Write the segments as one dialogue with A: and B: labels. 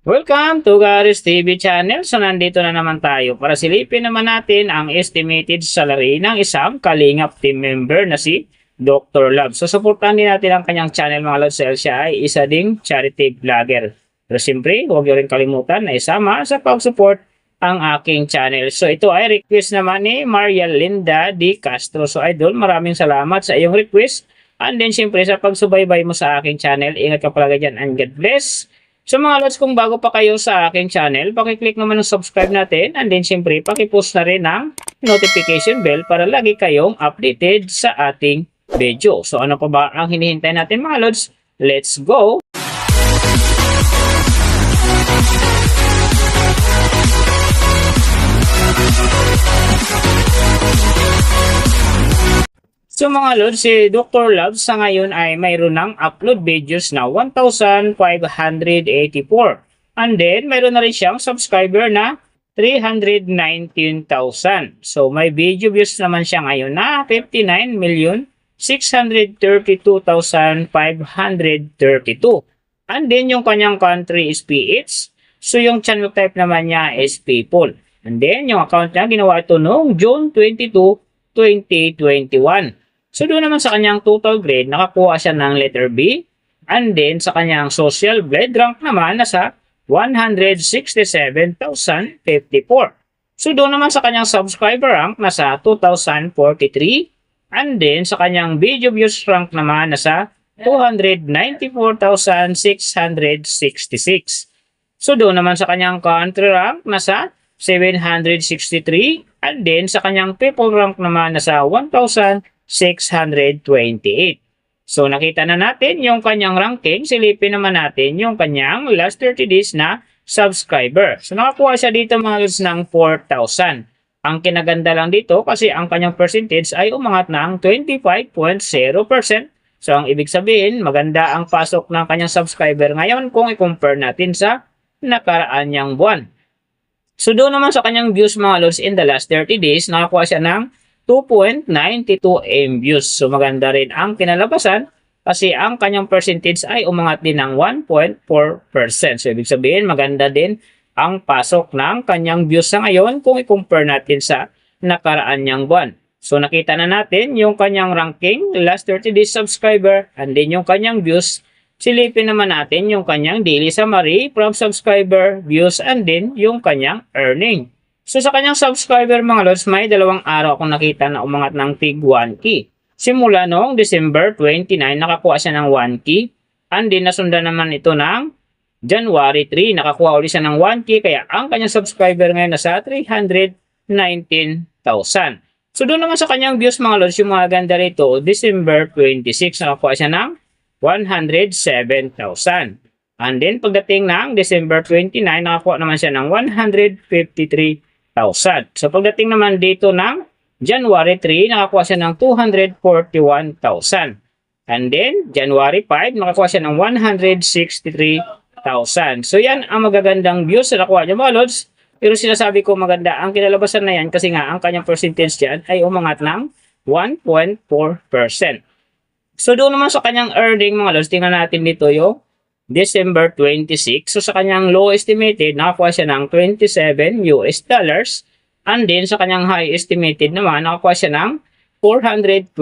A: Welcome to Garis TV channel. So nandito na naman tayo para silipin naman natin ang estimated salary ng isang Kalingap team member na si Dr. Love. So suportahan din natin ang kanyang channel mga lods. Siya ay isa ding charity vlogger. Pero siyempre, huwag niyo rin kalimutan na isama sa pag-support ang aking channel. So ito ay request naman ni Maria Linda Di Castro. So idol, maraming salamat sa iyong request. And then siyempre sa pagsubaybay mo sa aking channel, ingat ka palagi dyan and God bless. So mga lods, kung bago pa kayo sa aking channel, pakiclick naman ng subscribe natin and then siyempre pakipost na rin ang notification bell para lagi kayong updated sa ating video. So ano pa ba ang hinihintay natin mga lods? Let's go! So mga lods, si Dr. Love sa ngayon ay mayroon ng upload videos na 1,584. And then, mayroon na rin siyang subscriber na 319,000. So may video views naman siya ngayon na 59,632,532. And then, yung kanyang country is PH. So yung channel type naman niya is people. And then, yung account niya, ginawa ito noong June 22, 2021. So doon naman sa kanyang total grade, nakakuha siya ng letter B. And then sa kanyang social blade rank naman nasa 167,054. So doon naman sa kanyang subscriber rank nasa 2,043. And then sa kanyang video views rank naman nasa 294,666. So doon naman sa kanyang country rank nasa 763. And then sa kanyang people rank naman nasa 1,628. So nakita na natin yung kanyang ranking. Silipin naman natin yung kanyang last 30 days na subscriber. So nakakuha siya dito mga lods ng 4,000. Ang kinaganda lang dito kasi ang kanyang percentage ay umangat ng 25.0%. So ang ibig sabihin maganda ang pasok ng kanyang subscriber ngayon kung i-compare natin sa nakaraan niyang buwan. So doon naman sa kanyang views mga lods in the last 30 days nakakuha siya ng 2.92 M views. So maganda rin ang kinalabasan kasi ang kanyang percentage ay umangat din ng 1.4%. So ibig sabihin maganda din ang pasok ng kanyang views sa ngayon kung i-compare natin sa nakaraan niyang buwan. So nakita na natin yung kanyang ranking, last 30 days subscriber, and then yung kanyang views. Silipin naman natin yung kanyang daily summary from subscriber, views, and then yung kanyang earning. So sa kanyang subscriber mga lods, may 2 araw akong nakita na umangat ng tig 1K. Simula noong December 29, nakakuha siya ng 1K. And then nasundan naman ito ng January 3, nakakuha ulit siya ng 1K. Kaya ang kanyang subscriber ngayon nasa 319,000. So doon naman sa kanyang views mga lods, yung mga ganda rito, December 26, nakakuha siya ng 107,000. And then pagdating ng December 29, nakakuha naman siya ng 153,000. So pagdating naman dito ng January 3, nakakuha siya ng 241,000. And then January 5, nakakuha siya ng 163,000. So yan ang magagandang views na nakuha niya mga lods. Pero sinasabi ko maganda ang kinalabasan na yan kasi nga ang kanyang percentage dyan ay umangat ng 1.4%. So doon naman sa kanyang earning mga lods, tingnan natin dito yung December 26. So sa kanyang low estimated, nakakuha siya ng $27. And then sa kanyang high estimated naman, nakakuha siya ng $429.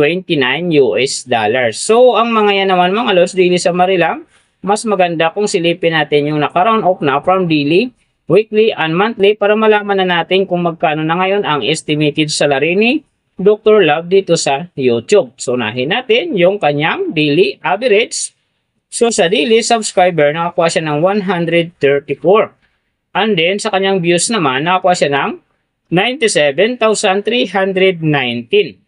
A: So ang mga yan naman mga lods, daily summary lang. Mas maganda kung silipin natin yung naka-round off na from daily, weekly, and monthly para malaman na natin kung magkano na ngayon ang estimated salary ni Dr. Love dito sa YouTube. So unahin natin yung kanyang daily average. So sa daily subscriber, nakakuha siya ng 134. And then sa kanyang views naman, nakakuha siya ng 97,319.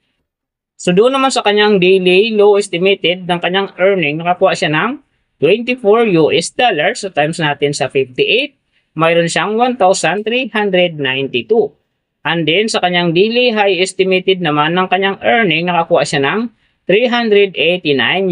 A: So doon naman sa kanyang daily low estimated ng kanyang earning, nakakuha siya ng $24. So times natin sa 58, mayroon siyang 1,392. And then sa kanyang daily high estimated naman ng kanyang earning, nakakuha siya ng $389.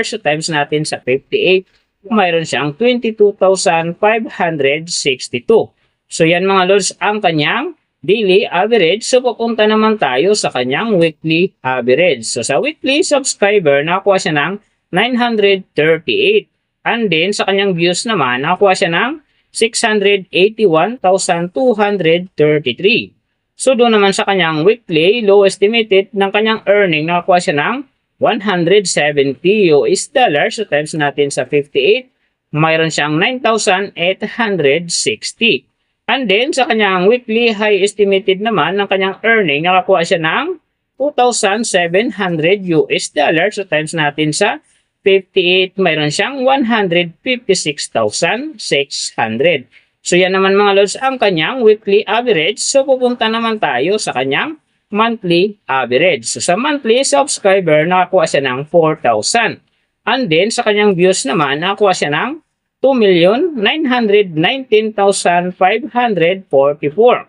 A: So times natin sa 58, mayroon siyang 22,562. So yan mga lods ang kanyang daily average. So pupunta naman tayo sa kanyang weekly average. So sa weekly subscriber, nakakuha siya ng 938. And then sa kanyang views naman, nakakuha siya ng 681,233. So doon naman sa kanyang weekly low estimated ng kanyang earning, nakakuha siya ng 170 US dollars. So times natin sa 58, mayroon siyang 9,860. And then sa kanyang weekly high estimated naman ng kanyang earning, nakakuha siya ng 2,700 US dollars. So times natin sa 58, mayroon siyang 156,600. So yan naman mga lods ang kanyang weekly average. So pupunta naman tayo sa kanyang monthly average. So sa monthly subscriber, nakakuha siya ng 4,000. And then sa kanyang views naman, nakakuha siya ng 2,919,544.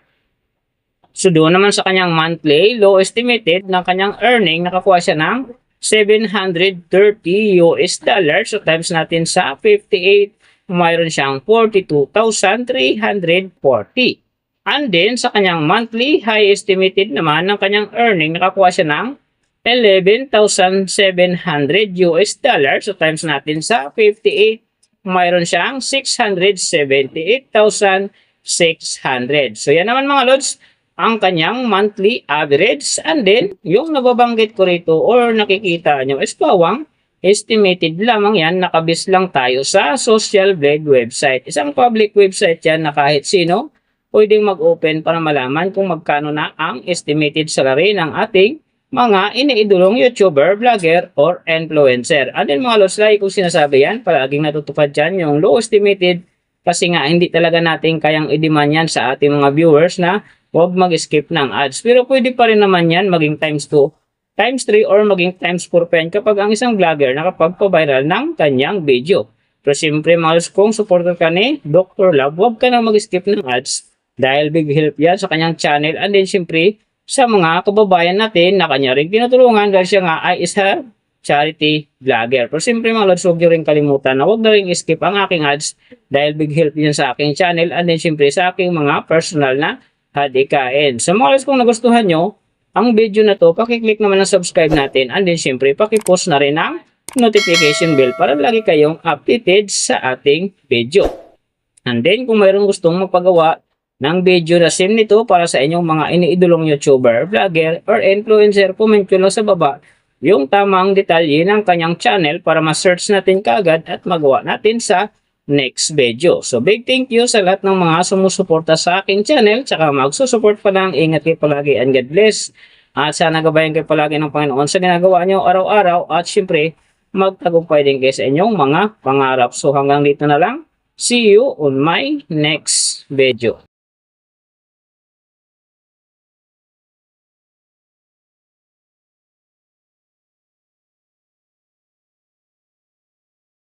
A: So doon naman sa kanyang monthly low estimated ng kanyang earning, nakakuha siya ng 730 US dollars. So times natin sa 58, mayroon siyang 42,340. And then sa kanyang monthly high estimated naman ng kanyang earning, nakakuha siya ng 11,700 US dollars. So times natin sa 58, mayroon siyang 678,600. So yan naman mga lods ang kanyang monthly average. And then yung nababanggit ko rito or nakikita nyo is bawang estimated lamang yan, nakabis lang tayo sa Social Blade website. Isang public website yan na kahit sino pwedeng mag-open para malaman kung magkano na ang estimated salary ng ating mga iniidolong YouTuber, vlogger, or influencer. And then mga lods, like kung sinasabi yan, palaging natutupad dyan yung low estimated kasi nga hindi talaga natin kayang i-demand yan sa ating mga viewers na huwag mag-skip ng ads. Pero pwede pa rin naman yan maging times 2, times 3, or maging times 4 pa yan kapag ang isang vlogger nakapagpa-viral ng kanyang video. Pero siyempre mga lods, kung supporter ka ni Dr. Love, huwag ka na mag-skip ng ads dahil big help yan sa kanyang channel. And then siyempre sa mga kababayan natin na kanya rin tinutulungan dahil siya nga ay isa charity vlogger. Pero siyempre mga lods, huwag nyo rin kalimutan na huwag na rin skip ang aking ads dahil big help yun sa aking channel and then siyempre sa aking mga personal na hadikain. So mga lods, kung nagustuhan nyo ang video na to, pakiclick naman ang subscribe natin and then siyempre pakipost na rin ang notification bell para lagi kayong updated sa ating video. And then kung mayroong gustong magpagawa ng video na sim nito para sa inyong mga iniidolong YouTuber, vlogger, or influencer, comment nyo lang sa baba yung tamang detalye ng kanyang channel para ma-search natin kaagad at magawa natin sa next video. So big thank you sa lahat ng mga sumusuporta sa aking channel, tsaka magsusupport pa lang. Ingat kayo palagi and God bless. At sana gabayan kayo palagi ng Panginoon sa ginagawa nyo araw-araw at syempre magtagumpay din kayo sa inyong mga pangarap. So hanggang dito na lang. See you on my next video.